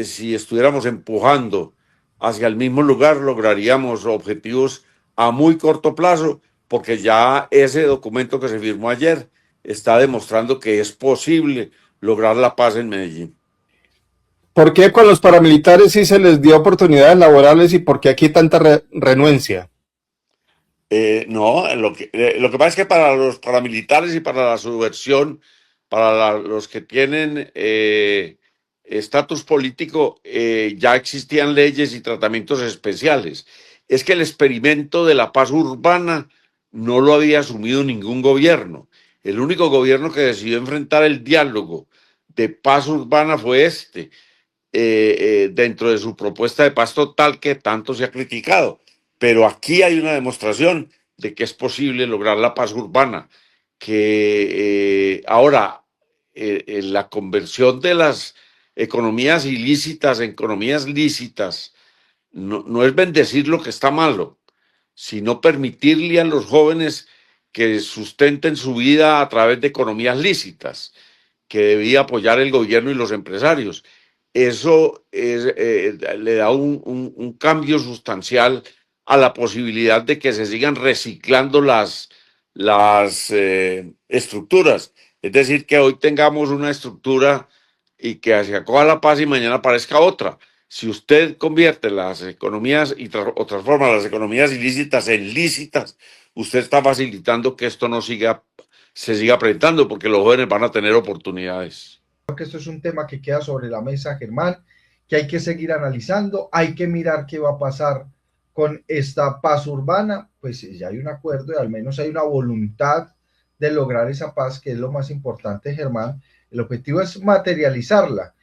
si estuviéramos empujando hacia el mismo lugar, lograríamos objetivos a muy corto plazo, porque ya ese documento que se firmó ayer está demostrando que es posible lograr la paz en Medellín. ¿Por qué con los paramilitares sí se les dio oportunidades laborales y por qué aquí tanta renuencia? No, lo que pasa es que para los paramilitares y para la subversión, para los que tienen estatus político, ya existían leyes y tratamientos especiales. Es que el experimento de la paz urbana no lo había asumido ningún gobierno. El único gobierno que decidió enfrentar el diálogo de paz urbana fue dentro de su propuesta de paz total que tanto se ha criticado. Pero aquí hay una demostración de que es posible lograr la paz urbana, que ahora la conversión de las economías ilícitas en economías lícitas no es bendecir lo que está malo, sino permitirle a los jóvenes que sustenten su vida a través de economías lícitas, que debía apoyar el gobierno y los empresarios. Eso le da un cambio sustancial a la posibilidad de que se sigan reciclando las estructuras. Es decir, que hoy tengamos una estructura y que se acoja la paz y mañana aparezca otra. Si usted convierte las economías o transforma las economías ilícitas en lícitas, usted está facilitando que esto no se siga presentando, porque los jóvenes van a tener oportunidades. Creo que esto es un tema que queda sobre la mesa, Germán, que hay que seguir analizando, hay que mirar qué va a pasar con esta paz urbana. Pues ya hay un acuerdo y al menos hay una voluntad de lograr esa paz, que es lo más importante, Germán. El objetivo es materializarla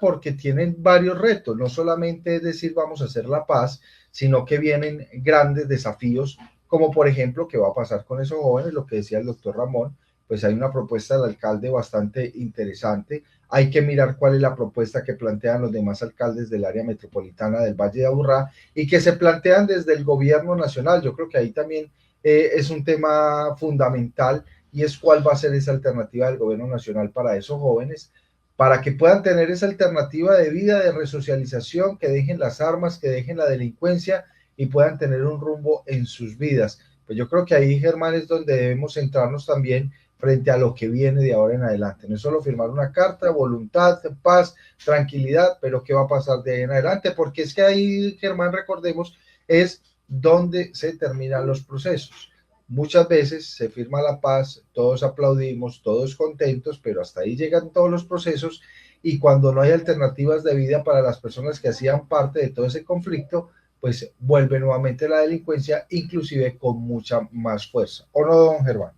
porque tienen varios retos, no solamente es decir vamos a hacer la paz, sino que vienen grandes desafíos, como por ejemplo qué va a pasar con esos jóvenes, lo que decía el doctor Ramón. Pues hay una propuesta del alcalde bastante interesante. Hay que mirar cuál es la propuesta que plantean los demás alcaldes del área metropolitana del Valle de Aburrá y que se plantean desde el gobierno nacional. Yo creo que ahí también es un tema fundamental, y es cuál va a ser esa alternativa del gobierno nacional para esos jóvenes, para que puedan tener esa alternativa de vida, de resocialización, que dejen las armas, que dejen la delincuencia y puedan tener un rumbo en sus vidas. Pues yo creo que ahí, Germán, es donde debemos centrarnos también frente a lo que viene de ahora en adelante. No es solo firmar una carta, voluntad, paz, tranquilidad, pero qué va a pasar de ahí en adelante, porque es que ahí, Germán, recordemos, es donde se terminan los procesos. Muchas veces se firma la paz, todos aplaudimos, todos contentos, pero hasta ahí llegan todos los procesos, y cuando no hay alternativas de vida para las personas que hacían parte de todo ese conflicto, pues vuelve nuevamente la delincuencia, inclusive con mucha más fuerza. ¿O no, don Germán?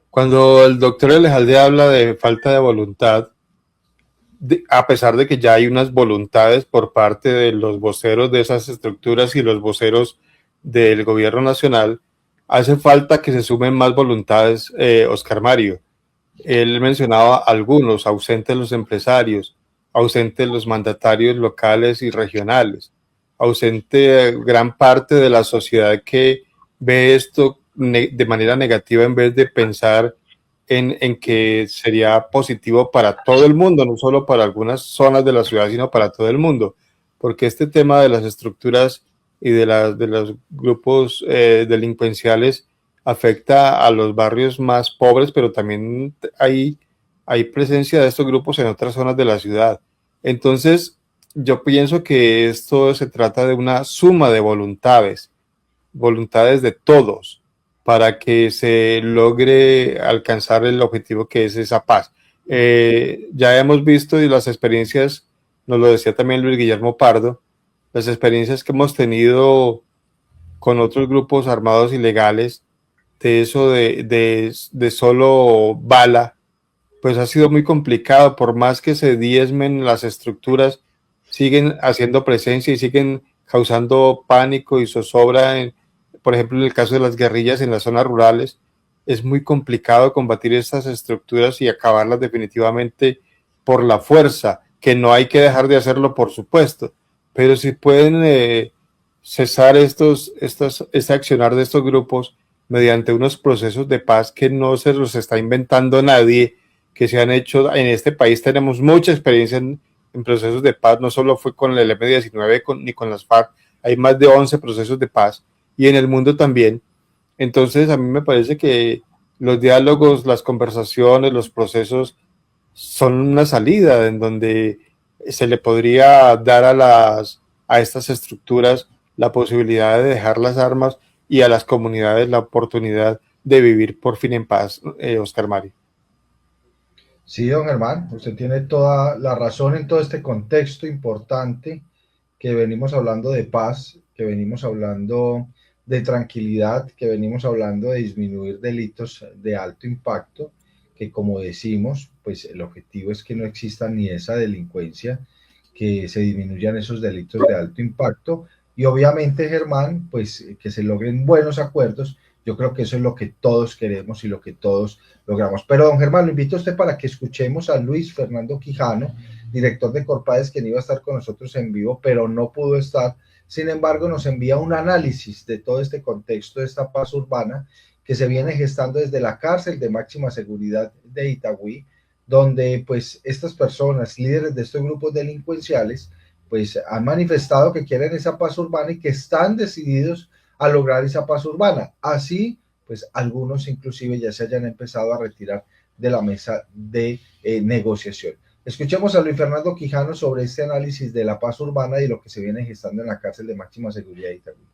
Cuando el doctor Elejalde habla de falta de voluntad, a pesar de que ya hay unas voluntades por parte de los voceros de esas estructuras y los voceros del gobierno nacional, hace falta que se sumen más voluntades, Oscar Mario. Él mencionaba algunos: ausentes los empresarios, ausentes los mandatarios locales y regionales, ausente gran parte de la sociedad que ve esto de manera negativa en vez de pensar en que sería positivo para todo el mundo, no solo para algunas zonas de la ciudad, sino para todo el mundo, porque este tema de las estructuras y de los grupos delincuenciales afecta a los barrios más pobres, pero también hay presencia de estos grupos en otras zonas de la ciudad. Entonces, yo pienso que esto se trata de una suma de voluntades de todos, para que se logre alcanzar el objetivo que es esa paz. Ya hemos visto y las experiencias, nos lo decía también Luis Guillermo Pardo, las experiencias que hemos tenido con otros grupos armados ilegales, de eso de solo bala, pues ha sido muy complicado. Por más que se diezmen las estructuras, siguen haciendo presencia y siguen causando pánico y zozobra. Por ejemplo, en el caso de las guerrillas en las zonas rurales, es muy complicado combatir estas estructuras y acabarlas definitivamente por la fuerza, que no hay que dejar de hacerlo, por supuesto, pero si pueden cesar este accionar de estos grupos mediante unos procesos de paz que no se los está inventando nadie, que se han hecho en este país. Tenemos mucha experiencia en procesos de paz, no solo fue con el M-19 ni con las FARC, hay más de 11 procesos de paz y en el mundo también. Entonces a mí me parece que los diálogos, las conversaciones, los procesos son una salida en donde se le podría dar a estas estructuras la posibilidad de dejar las armas y a las comunidades la oportunidad de vivir por fin en paz, Oscar Mario. Sí, don Germán, usted tiene toda la razón en todo este contexto importante que venimos hablando de paz, que venimos hablando de tranquilidad, que venimos hablando de disminuir delitos de alto impacto, que como decimos, pues el objetivo es que no exista ni esa delincuencia, que se disminuyan esos delitos de alto impacto y obviamente, Germán, pues que se logren buenos acuerdos. Yo creo que eso es lo que todos queremos y lo que todos logramos. Pero, don Germán, lo invito a usted para que escuchemos a Luis Fernando Quijano, director de Corpades, quien iba a estar con nosotros en vivo, pero no pudo estar. Sin embargo, nos envía un análisis de todo este contexto de esta paz urbana que se viene gestando desde la cárcel de máxima seguridad de Itagüí, donde pues estas personas, líderes de estos grupos delincuenciales, pues han manifestado que quieren esa paz urbana y que están decididos a lograr esa paz urbana. Así, pues algunos inclusive ya se hayan empezado a retirar de la mesa de negociación. Escuchemos a Luis Fernando Quijano sobre este análisis de la paz urbana y lo que se viene gestando en la cárcel de máxima seguridad de Itagüí.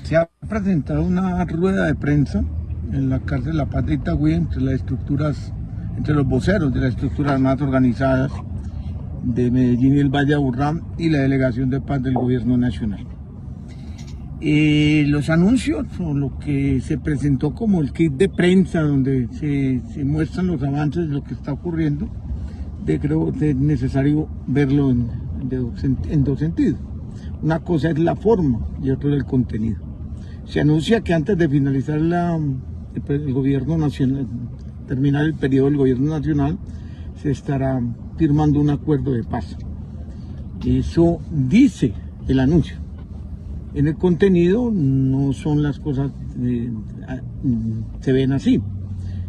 Se ha presentado una rueda de prensa en la cárcel La Paz de Itagüí entre las estructuras, entre los voceros de las estructuras armadas organizadas de Medellín y el Valle de Aburrá y la Delegación de Paz del Gobierno Nacional. Los anuncios o lo que se presentó como el kit de prensa donde se muestran los avances de lo que está ocurriendo, creo que es necesario verlo en dos sentidos. Una cosa es la forma y otra es el contenido. Se anuncia que antes de finalizar el gobierno nacional, terminar el periodo del gobierno nacional, se estará firmando un acuerdo de paz. Eso dice el anuncio. En el contenido no son las cosas, se ven así.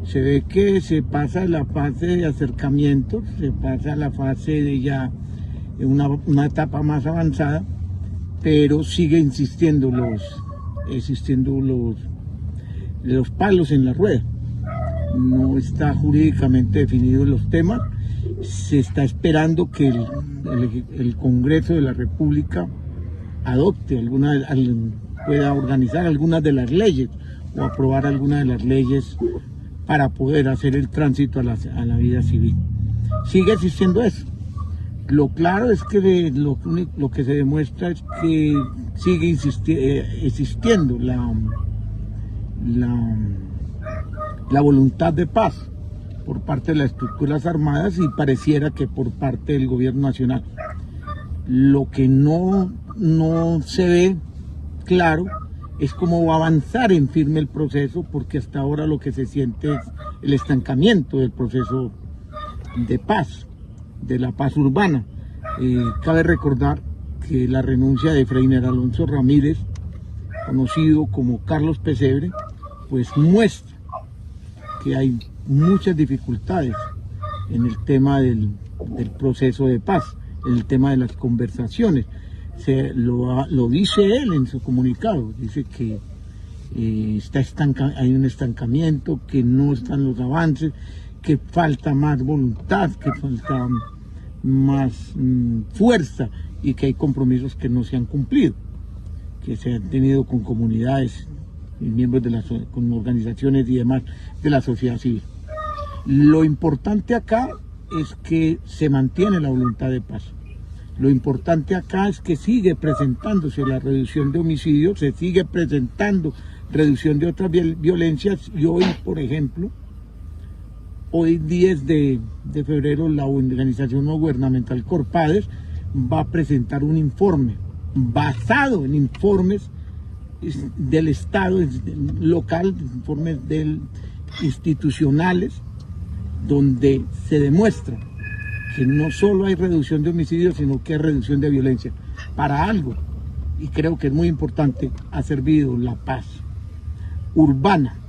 Se ve que se pasa de la fase de acercamiento, se pasa a la fase de ya una etapa más avanzada, pero sigue existiendo los palos en la rueda. No está jurídicamente definido los temas. Se está esperando que el Congreso de la República adopte pueda organizar algunas de las leyes o aprobar algunas de las leyes para poder hacer el tránsito a la vida civil. Sigue existiendo eso. Lo claro es que lo que se demuestra es que sigue existiendo la voluntad de paz por parte de las estructuras armadas y pareciera que por parte del gobierno nacional. Lo que no se ve claro es cómo va a avanzar en firme el proceso, porque hasta ahora lo que se siente es el estancamiento del proceso de paz, de la paz urbana. Cabe recordar que la renuncia de Freiner Alonso Ramírez, conocido como Carlos Pesebre, pues muestra que hay muchas dificultades en el tema del proceso de paz, en el tema de las conversaciones. Lo dice él en su comunicado, dice que hay un estancamiento, que no están los avances, que falta más voluntad, que falta más fuerza y que hay compromisos que no se han cumplido, que se han tenido con comunidades y miembros con organizaciones y demás de la sociedad civil. Lo importante acá es que se mantiene la voluntad de paz. Lo importante acá es que sigue presentándose la reducción de homicidios, se sigue presentando reducción de otras violencias y hoy, por ejemplo, hoy 10 de febrero la organización no gubernamental Corpades va a presentar un informe basado en informes del Estado local, informes institucionales, donde se demuestra que no solo hay reducción de homicidios, sino que hay reducción de violencia. Para algo, y creo que es muy importante, ha servido la paz urbana,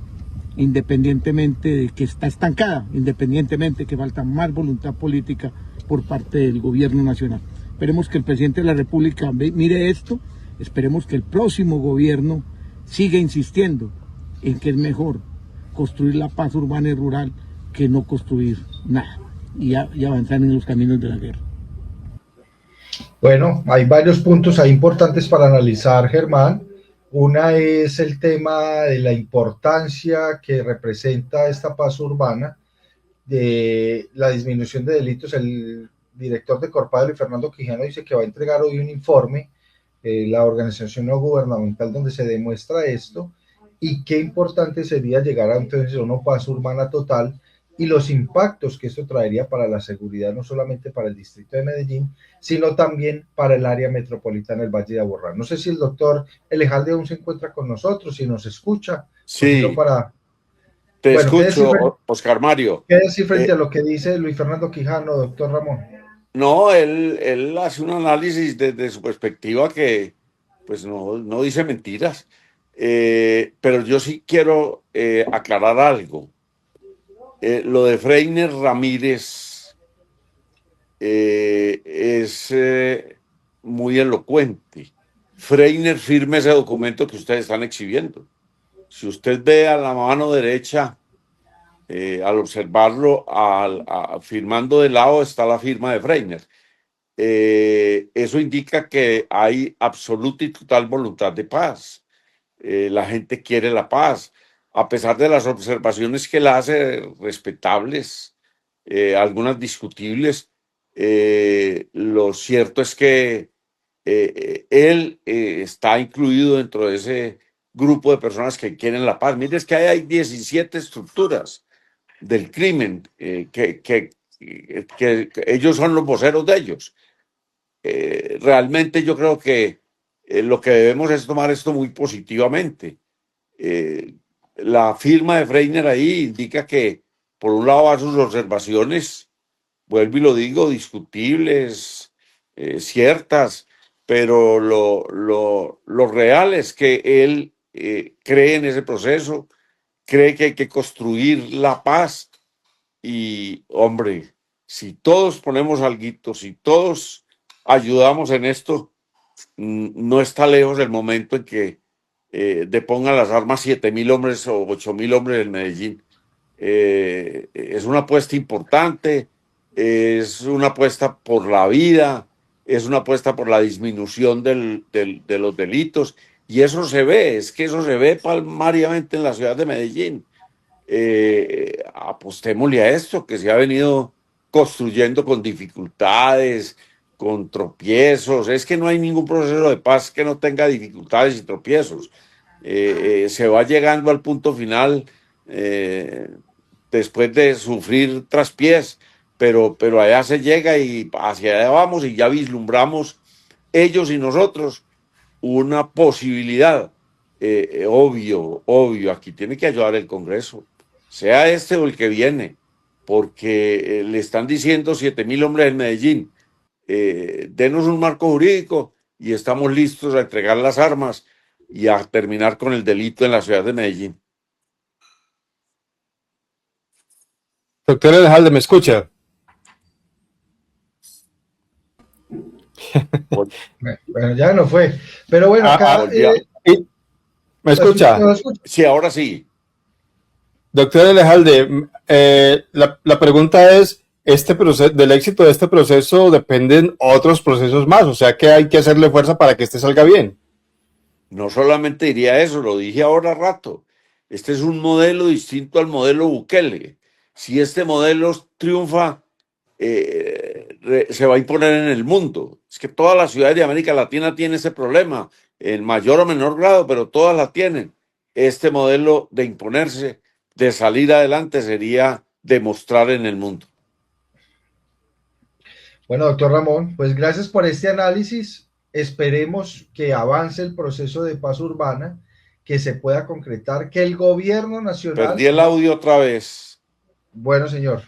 independientemente de que está estancada, independientemente de que falta más voluntad política por parte del gobierno nacional. Esperemos que el presidente de la República mire esto, esperemos que el próximo gobierno siga insistiendo en que es mejor construir la paz urbana y rural que no construir nada y avanzar en los caminos de la guerra. Bueno, hay varios puntos ahí importantes para analizar, Germán. Una es el tema de la importancia que representa esta paz urbana, de la disminución de delitos. El director de Corpades, Luis Fernando Quijano, dice que va a entregar hoy un informe, la organización no gubernamental, donde se demuestra esto, y qué importante sería llegar a entonces a una paz urbana total, y los impactos que esto traería para la seguridad, no solamente para el distrito de Medellín, sino también para el área metropolitana del Valle de Aburrá. No sé si el doctor Elejalde aún se encuentra con nosotros, si nos escucha. Sí, para... te bueno, escucho, Oscar Mario. ¿Qué decir frente a lo que dice Luis Fernando Quijano, doctor Ramón? No, él hace un análisis desde su perspectiva que pues no dice mentiras. Pero yo sí quiero aclarar algo. Lo de Freiner Ramírez es muy elocuente. Freiner firma ese documento que ustedes están exhibiendo. Si usted ve a la mano derecha, al observarlo, firmando de lado está la firma de Freiner. Eso indica que hay absoluta y total voluntad de paz. La gente quiere la paz, a pesar de las observaciones que él hace, respetables, algunas discutibles. Lo cierto es que él está incluido dentro de ese grupo de personas que quieren la paz. Mire, es que hay 17 estructuras del crimen que ellos son los voceros de ellos. Realmente yo creo que lo que debemos es tomar esto muy positivamente. La firma de Freiner ahí indica que, por un lado, a sus observaciones, vuelvo y lo digo, discutibles, ciertas, pero lo real es que él cree en ese proceso, cree que hay que construir la paz y, hombre, si todos ponemos alguito, si todos ayudamos en esto, no está lejos el momento en que depongan las armas 7.000 hombres o 8.000 hombres en Medellín. Es una apuesta importante, es una apuesta por la vida, es una apuesta por la disminución de los delitos, y eso se ve, es que eso se ve palmariamente en la ciudad de Medellín. Apostémosle a esto que se ha venido construyendo con dificultades, con tropiezos. Es que no hay ningún proceso de paz que no tenga dificultades y tropiezos. Se va llegando al punto final después de sufrir traspiés, pero allá se llega y hacia allá vamos, y ya vislumbramos ellos y nosotros una posibilidad. Obvio, aquí tiene que ayudar el Congreso, sea este o el que viene, porque le están diciendo 7.000 hombres en Medellín. Denos un marco jurídico y estamos listos a entregar las armas y a terminar con el delito en la ciudad de Medellín. Doctor Elejalde, ¿me escucha? Bueno, ya no fue. Pero bueno, acá... ¿Me escucha? Sí, ahora sí. Doctor Elejalde, la pregunta es, del éxito de este proceso dependen otros procesos más, o sea que hay que hacerle fuerza para que este salga bien. No solamente diría eso, lo dije ahora rato. Este es un modelo distinto al modelo Bukele. si este modelo triunfa, se va a imponer en el mundo. Es que todas las ciudades de América Latina tienen ese problema, en mayor o menor grado, pero todas la tienen. Este modelo de imponerse, de salir adelante, sería demostrar en el mundo. Bueno, doctor Ramón, pues gracias por este análisis. Esperemos que avance el proceso de paz urbana, que se pueda concretar, que el gobierno nacional... Perdí el audio otra vez. Bueno, señor,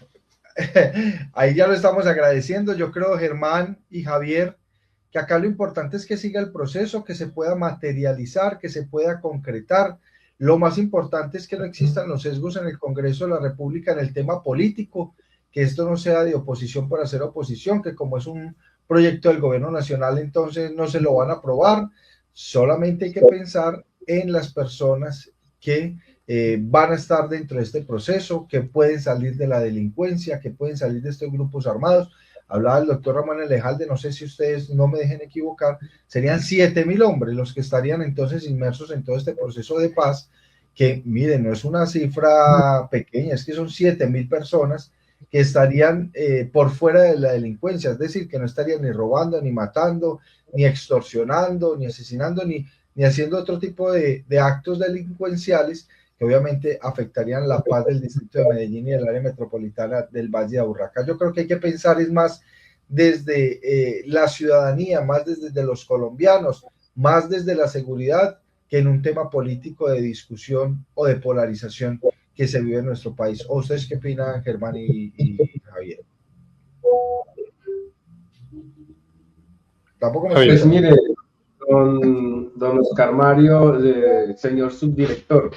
ahí ya lo estamos agradeciendo. Yo creo, Germán y Javier, que acá lo importante es que siga el proceso, que se pueda materializar, que se pueda concretar. Lo más importante es que no existan los sesgos en el Congreso de la República en el tema político, que esto no sea de oposición por hacer oposición, que como es un proyecto del gobierno nacional, entonces no se lo van a aprobar. Solamente hay que pensar en las personas que van a estar dentro de este proceso, que pueden salir de la delincuencia, que pueden salir de estos grupos armados. Hablaba el doctor Ramón Elejalde, no sé si ustedes no me dejen equivocar, serían 7.000 hombres los que estarían entonces inmersos en todo este proceso de paz, que miren, no es una cifra pequeña, es que son 7.000 personas que estarían por fuera de la delincuencia, es decir, que no estarían ni robando, ni matando, ni extorsionando, ni asesinando, ni haciendo otro tipo de actos delincuenciales que obviamente afectarían la paz del distrito de Medellín y del área metropolitana del Valle de Aburrá. Yo creo que hay que pensar es más desde la ciudadanía, más desde los colombianos, más desde la seguridad, que en un tema político de discusión o de polarización que se vive en nuestro país. ¿O ustedes qué opinan, Germán y Javier? Tampoco me pues mire, don Oscar Mario, señor subdirector,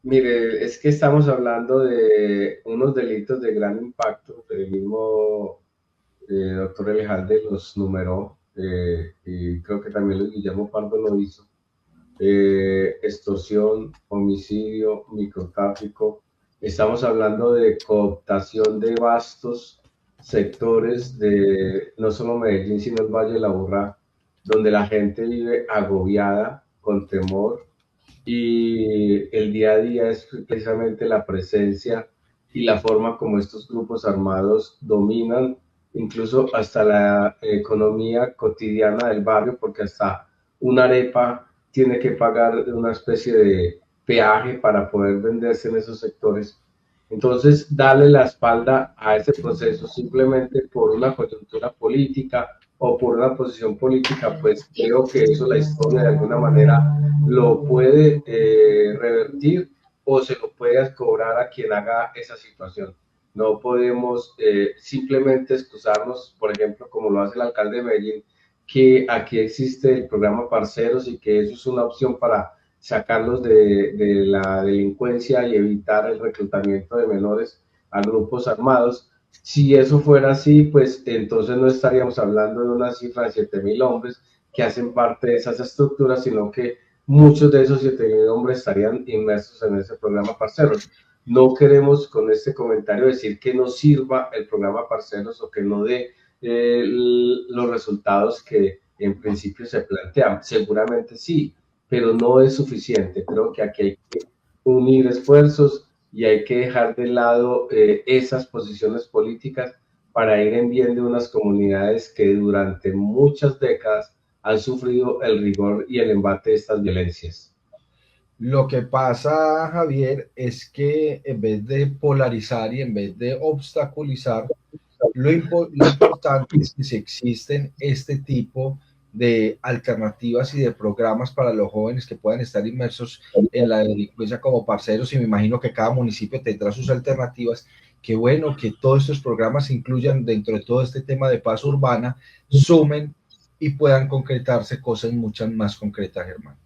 mire, es que estamos hablando de unos delitos de gran impacto. El mismo doctor Elejalde los numeró, y creo que también Luis Guillermo Pardo lo hizo. Extorsión, homicidio, microtráfico. Estamos hablando de cooptación de vastos sectores de no solo Medellín, sino el Valle de la Aburrá, donde la gente vive agobiada, con temor, y el día a día es precisamente la presencia y la forma como estos grupos armados dominan incluso hasta la economía cotidiana del barrio, porque hasta una arepa tiene que pagar una especie de peaje para poder venderse en esos sectores. Entonces, darle la espalda a ese proceso simplemente por una coyuntura política o por una posición política, pues creo que eso la historia de alguna manera lo puede revertir o se lo puede cobrar a quien haga esa situación. No podemos simplemente excusarnos, por ejemplo, como lo hace el alcalde de Medellín, que aquí existe el programa Parceros y que eso es una opción para sacarlos de la delincuencia y evitar el reclutamiento de menores a grupos armados. Si eso fuera así, pues entonces no estaríamos hablando de una cifra de 7.000 hombres que hacen parte de esas estructuras, sino que muchos de esos 7.000 hombres estarían inmersos en ese programa Parceros. No queremos con este comentario decir que no sirva el programa Parceros o que no dé los resultados que en principio se plantean. Seguramente sí, pero no es suficiente. Creo que aquí hay que unir esfuerzos y hay que dejar de lado esas posiciones políticas para ir en bien de unas comunidades que durante muchas décadas han sufrido el rigor y el embate de estas violencias. Lo que pasa, Javier, es que en vez de polarizar y en vez de obstaculizar, lo importante es que si existen este tipo de alternativas y de programas para los jóvenes que puedan estar inmersos en la delincuencia como Parceros, y me imagino que cada municipio tendrá sus alternativas. Qué bueno que todos estos programas se incluyan dentro de todo este tema de paz urbana, sumen y puedan concretarse cosas muchas más concretas, Germán.